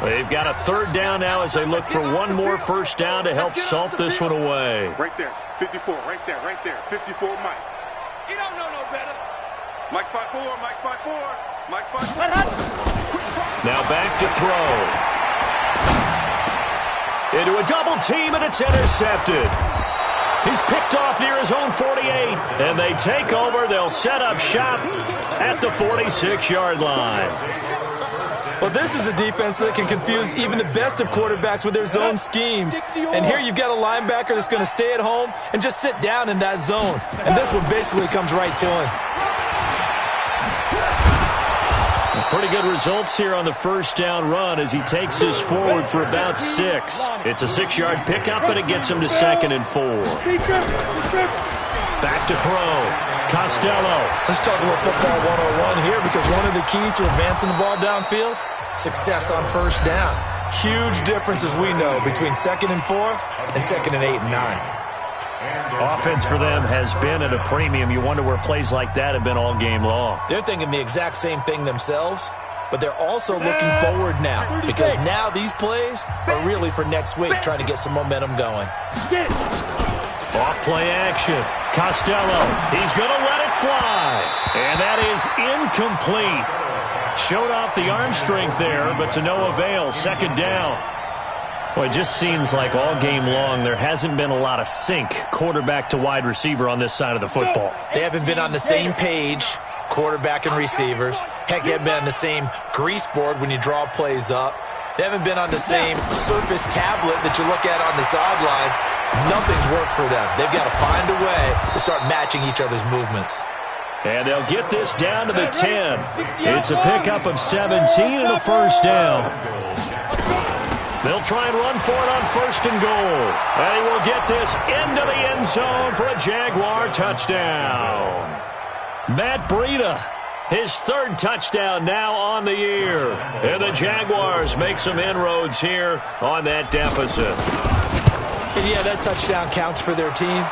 They've got a third down now as they look for one more first down to help salt this one away. Right there, 54, right there, 54, Mike. You don't know no better. Mike spot 4, Mike spot 4, Mike spot 4. Now back to throw. Into a double team, and it's intercepted. He's picked off near his own 48, and they take over. They'll set up shop at the 46-yard line. Well, this is a defense that can confuse even the best of quarterbacks with their zone schemes. And here you've got a linebacker that's going to stay at home and just sit down in that zone. And this one basically comes right to him. Pretty good results here on the first down run as he takes this forward for about 6. It's a 6-yard pickup, and it gets him to 2nd and 4. Back to throw. Costello. Let's talk a little football 101 here, because one of the keys to advancing the ball downfield, success on first down. Huge difference, as we know, between 2nd and 4 and 2nd and 8 and 9. Offense for them has been at a premium. You wonder where plays like that have been all game long. They're thinking the exact same thing themselves, but they're also looking forward now, because now these plays are really for next week, trying to get some momentum going. Off play action. Costello. He's going to let it fly. And that is incomplete. Showed off the arm strength there, but to no avail. 2nd down. Well, it just seems like all game long there hasn't been a lot of sync quarterback to wide receiver on this side of the football. They haven't been on the same page, quarterback and receivers. Heck, they haven't been on the same grease board when you draw plays up. They haven't been on the same surface tablet that you look at on the sidelines. Nothing's worked for them. They've got to find a way to start matching each other's movements. And they'll get this down to the 10. It's a pickup of 17 and a first down. They'll try and run for it on 1st and goal. And he will get this into the end zone for a Jaguar touchdown. Matt Breida, his 3rd touchdown now on the year. And the Jaguars make some inroads here on that deficit. And yeah, that touchdown counts for their team,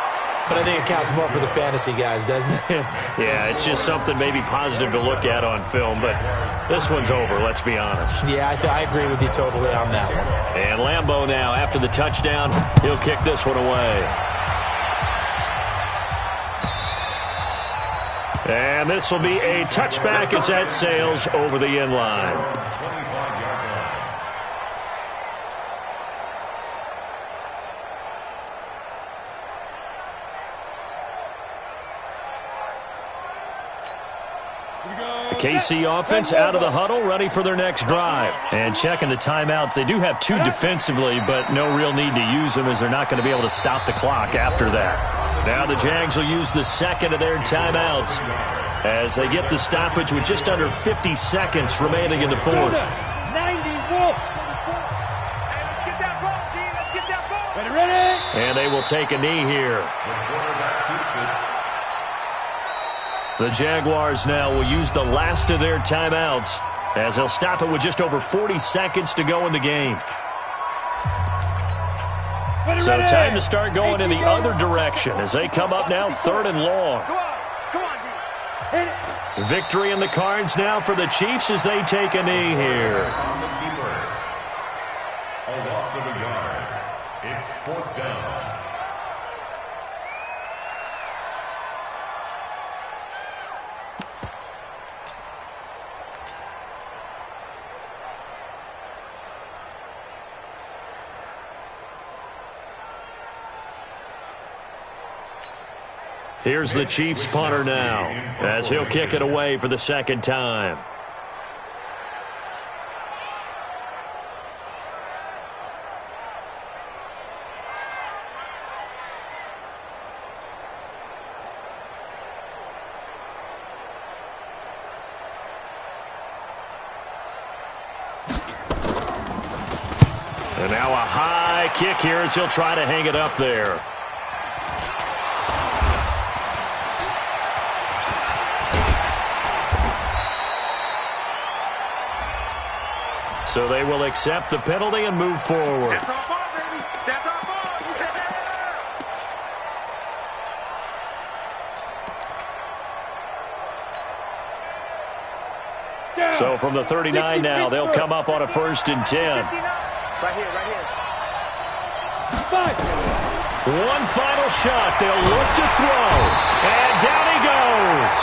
but I think it counts more for the fantasy guys, doesn't it? Yeah, it's just something maybe positive to look at on film, but this one's over, let's be honest. Yeah, I agree with you totally on that one. And Lambeau now, after the touchdown, he'll kick this one away. And this will be a touchback as that sails over the end line. KC offense out of the huddle, ready for their next drive. And checking the timeouts. They do have 2 defensively, but no real need to use them as they're not going to be able to stop the clock after that. Now the Jags will use the 2nd of their timeouts as they get the stoppage with just under 50 seconds remaining in the 4th. 90 Wolf. Let's get that ball, D. Let's get that ball. Ready? And they will take a knee here. The Jaguars now will use the last of their timeouts as they'll stop it with just over 40 seconds to go in the game. So time to start going in the other direction as they come up now 3rd and long. Come on, D. Victory in the cards now for the Chiefs as they take a knee here. A loss of a yard. It's 4th down. Here's the Chiefs punter now as he'll kick it away for the 2nd time. And now a high kick here as he'll try to hang it up there. So they will accept the penalty and move forward. That's our ball, baby. That's our ball. Yeah. So from the 39 now, they'll come up on a 1st and 10. Right here. One final shot. They'll look to throw. And down he goes.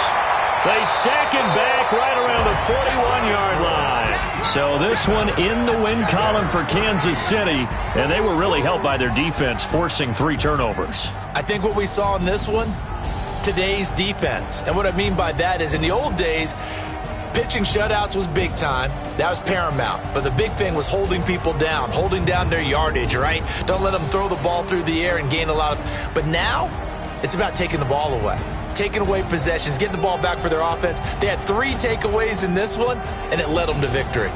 They sack him back right around the 41-yard line. So this one in the win column for Kansas City, and they were really helped by their defense, forcing 3 turnovers. I think what we saw in this one, today's defense. And what I mean by that is in the old days, pitching shutouts was big time. That was paramount. But the big thing was holding people down, holding down their yardage, right? Don't let them throw the ball through the air and gain a lot of... But now, it's about taking the ball away. Taking away possessions, getting the ball back for their offense. They had 3 takeaways in this one, and it led them to victory.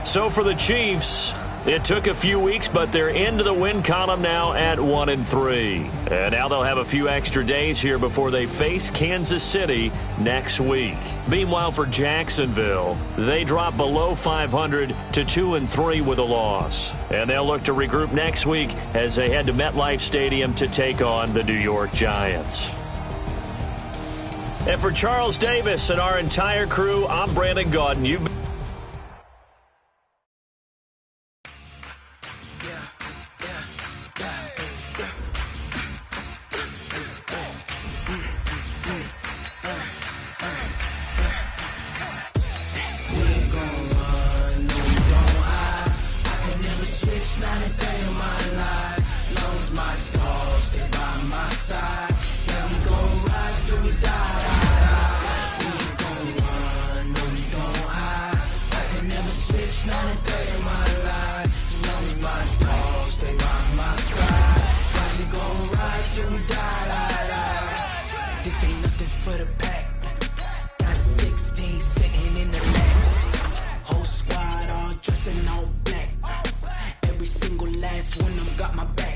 So for the Chiefs, it took a few weeks, but they're into the win column now at 1-3. And now they'll have a few extra days here before they face Kansas City next week. Meanwhile, for Jacksonville, they drop below 500 to 2-3 with a loss. And they'll look to regroup next week as they head to MetLife Stadium to take on the New York Giants. And for Charles Davis and our entire crew, I'm Brandon Gaudin. You've been This ain't nothing for the pack. Got 16 sitting in the lap. Whole squad all dressing all black. Every single last one of them got my back.